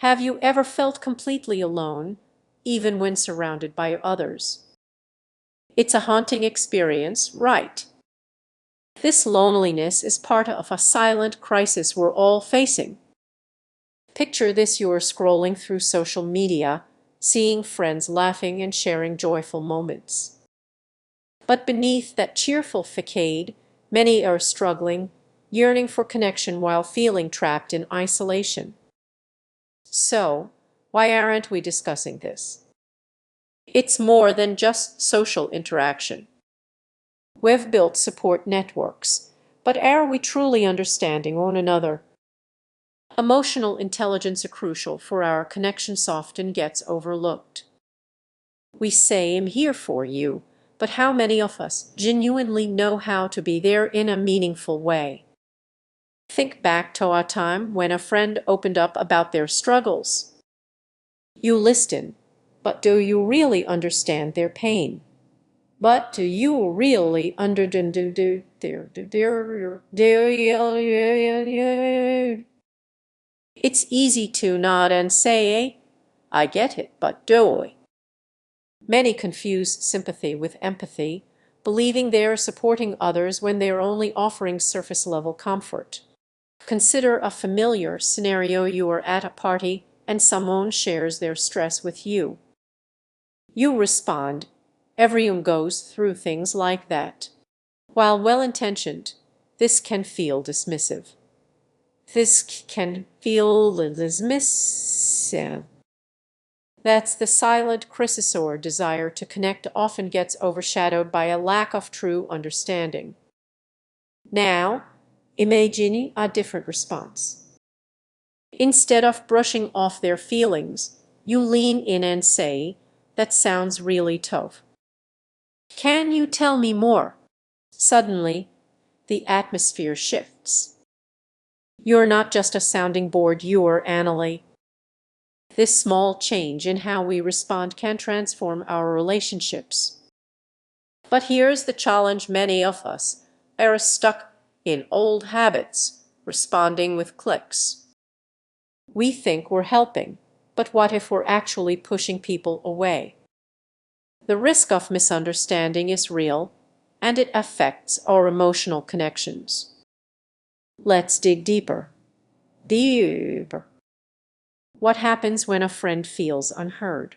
Have you ever felt completely alone, even when surrounded by others? It's a haunting experience, right? This loneliness is part of a silent crisis we're all facing. Picture this: you're scrolling through social media, seeing friends laughing and sharing joyful moments. But beneath that cheerful facade, many are struggling, yearning for connection while feeling trapped in isolation. So, why aren't we discussing this? It's more than just social interaction. We've built support networks, but are we truly understanding one another? Emotional intelligence is crucial for our connections often gets overlooked. We say, "I'm here for you," but how many of us genuinely know how to be there in a meaningful way? Think back to a time when a friend opened up about their struggles. You listen, but do you really understand their pain? But do you really understand their. It's easy to nod and say, "I get it, but do I?" Many confuse sympathy with empathy, believing they are supporting others when they are only offering surface-level comfort. Consider a familiar scenario: you are at a party and someone shares their stress with you. You respond. Everyone goes through things like that. While well-intentioned, this can feel dismissive. That's the silent crisis, or desire to connect often gets overshadowed by a lack of true understanding. Now, imagine a different response. Instead of brushing off their feelings, you lean in and say, "That sounds really tough. Can you tell me more?" Suddenly, the atmosphere shifts. You're not just a sounding board, you're Annalie. This small change in how we respond can transform our relationships. But here's the challenge: many of us are stuck in old habits, responding with clicks. We think we're helping, but what if we're actually pushing people away? The risk of misunderstanding is real, and it affects our emotional connections. Let's dig deeper. Deeper. What happens when a friend feels unheard?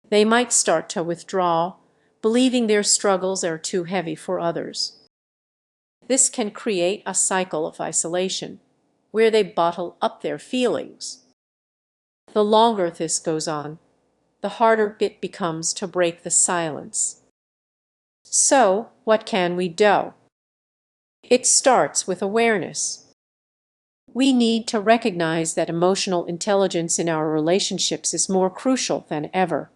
They might start to withdraw, believing their struggles are too heavy for others. This can create a cycle of isolation, where they bottle up their feelings. The longer this goes on, the harder it becomes to break the silence. So, what can we do? It starts with awareness. We need to recognize that emotional intelligence in our relationships is more crucial than ever.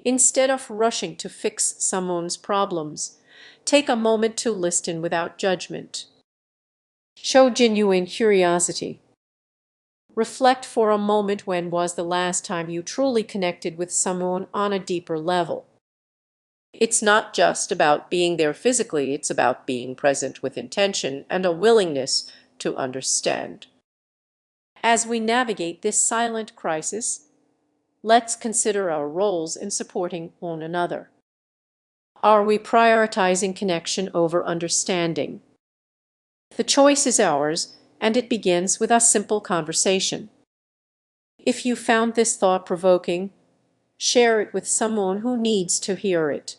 Instead of rushing to fix someone's problems, take a moment to listen without judgment. Show genuine curiosity. Reflect for a moment: when was the last time you truly connected with someone on a deeper level? It's not just about being there physically, it's about being present with intention and a willingness to understand. As we navigate this silent crisis, let's consider our roles in supporting one another. Are we prioritizing connection over understanding? The choice is ours, and it begins with a simple conversation. If you found this thought-provoking, share it with someone who needs to hear it.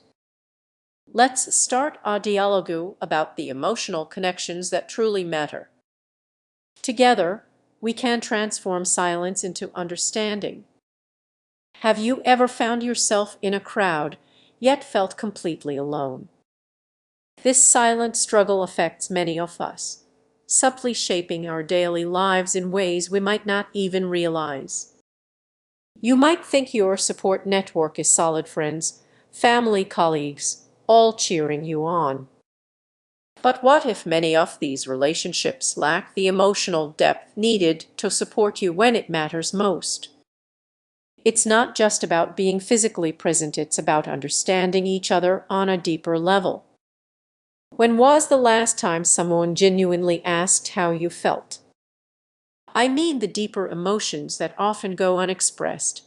Let's start a dialogue about the emotional connections that truly matter. Together, we can transform silence into understanding. Have you ever found yourself in a crowd, yet felt completely alone? This silent struggle affects many of us, subtly shaping our daily lives in ways we might not even realize. You might think your support network is solid: friends, family, colleagues, all cheering you on. But what if many of these relationships lack the emotional depth needed to support you when it matters most? It's not just about being physically present, it's about understanding each other on a deeper level. When was the last time someone genuinely asked how you felt? I mean the deeper emotions that often go unexpressed,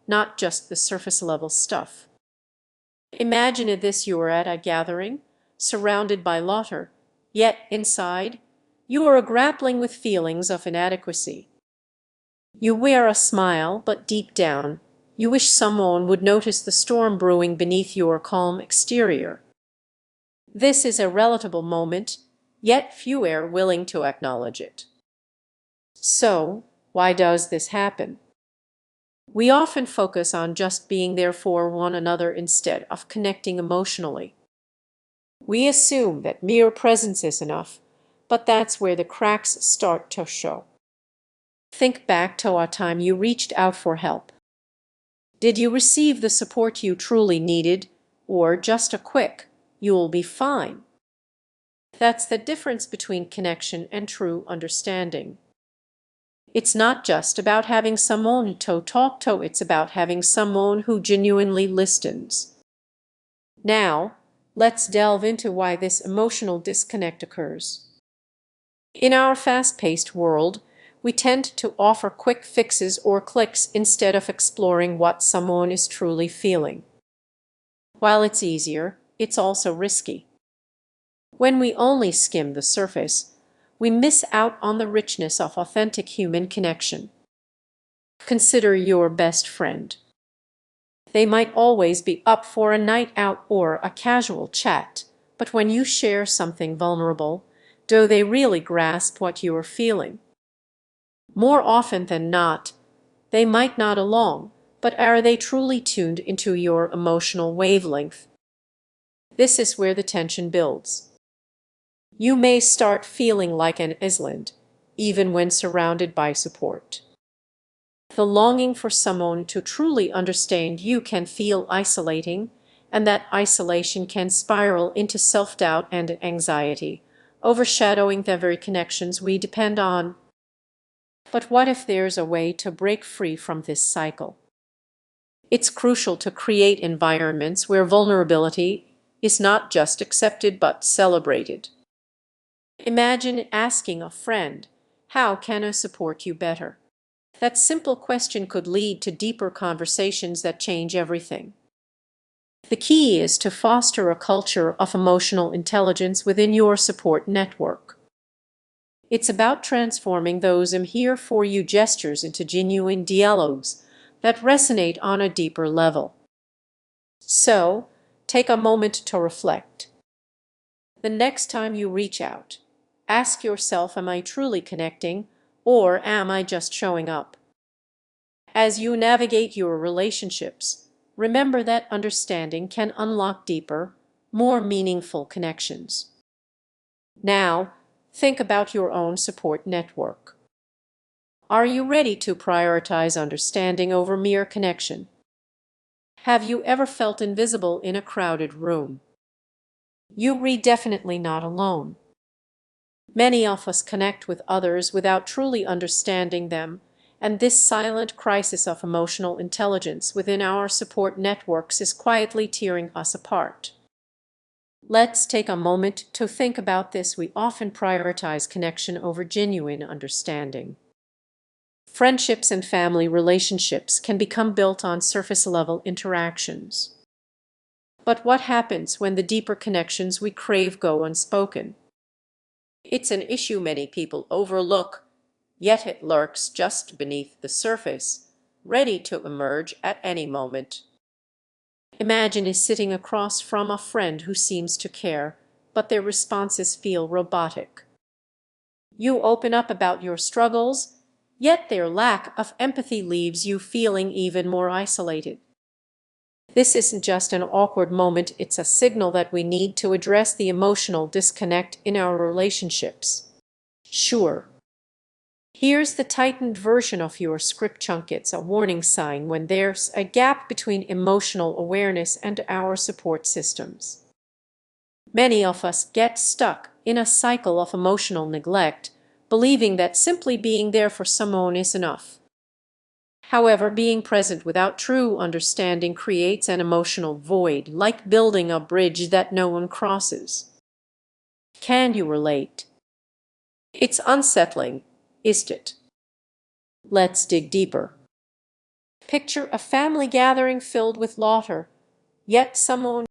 not just the surface level stuff. Imagine this: you are at a gathering, surrounded by laughter, yet inside you are grappling with feelings of inadequacy. You wear a smile, but deep down you wish someone would notice the storm brewing beneath your calm exterior. This is a relatable moment, yet few are willing to acknowledge it. So, why does this happen? We often focus on just being there for one another instead of connecting emotionally. We assume that mere presence is enough, but that's where the cracks start to show. Think back to a time you reached out for help. Did you receive the support you truly needed, or just a quick, "you'll be fine"? That's the difference between connection and true understanding. It's not just about having someone to talk to, it's about having someone who genuinely listens. Now, let's delve into why this emotional disconnect occurs. In our fast-paced world, we tend to offer quick fixes or clicks instead of exploring what someone is truly feeling. While it's easier, it's also risky. When we only skim the surface, we miss out on the richness of authentic human connection. Consider your best friend. They might always be up for a night out or a casual chat, but when you share something vulnerable, do they really grasp what you are feeling? More often than not, they might nod along, but are they truly tuned into your emotional wavelength? This is where the tension builds. You may start feeling like an island, even when surrounded by support. The longing for someone to truly understand you can feel isolating, and that isolation can spiral into self-doubt and anxiety, overshadowing the very connections we depend on. But what if there's a way to break free from this cycle? It's crucial to create environments where vulnerability is not just accepted but celebrated. Imagine asking a friend, "How can I support you better?" That simple question could lead to deeper conversations that change everything. The key is to foster a culture of emotional intelligence within your support network. It's about transforming those "I'm here for you" gestures into genuine dialogues that resonate on a deeper level. So, take a moment to reflect. The next time you reach out, ask yourself, am I truly connecting, or am I just showing up? As you navigate your relationships, remember that understanding can unlock deeper, more meaningful connections. Now, think about your own support network. Are you ready to prioritize understanding over mere connection? Have you ever felt invisible in a crowded room? You are definitely not alone. Many of us connect with others without truly understanding them, and this silent crisis of emotional intelligence within our support networks is quietly tearing us apart. Let's take a moment to think about this. We often prioritize connection over genuine understanding. Friendships and family relationships can become built on surface-level interactions. But what happens when the deeper connections we crave go unspoken? It's an issue many people overlook, yet it lurks just beneath the surface, ready to emerge at any moment. Imagine sitting across from a friend who seems to care, but their responses feel robotic. You open up about your struggles, yet their lack of empathy leaves you feeling even more isolated. This isn't just an awkward moment, it's a signal that we need to address the emotional disconnect in our relationships. Sure. Here's the tightened version of your script chunk. It's a warning sign when there's a gap between emotional awareness and our support systems. Many of us get stuck in a cycle of emotional neglect, believing that simply being there for someone is enough. However, being present without true understanding creates an emotional void, like building a bridge that no one crosses. Can you relate? It's unsettling, isn't it? Let's dig deeper. Picture a family gathering filled with laughter, yet someone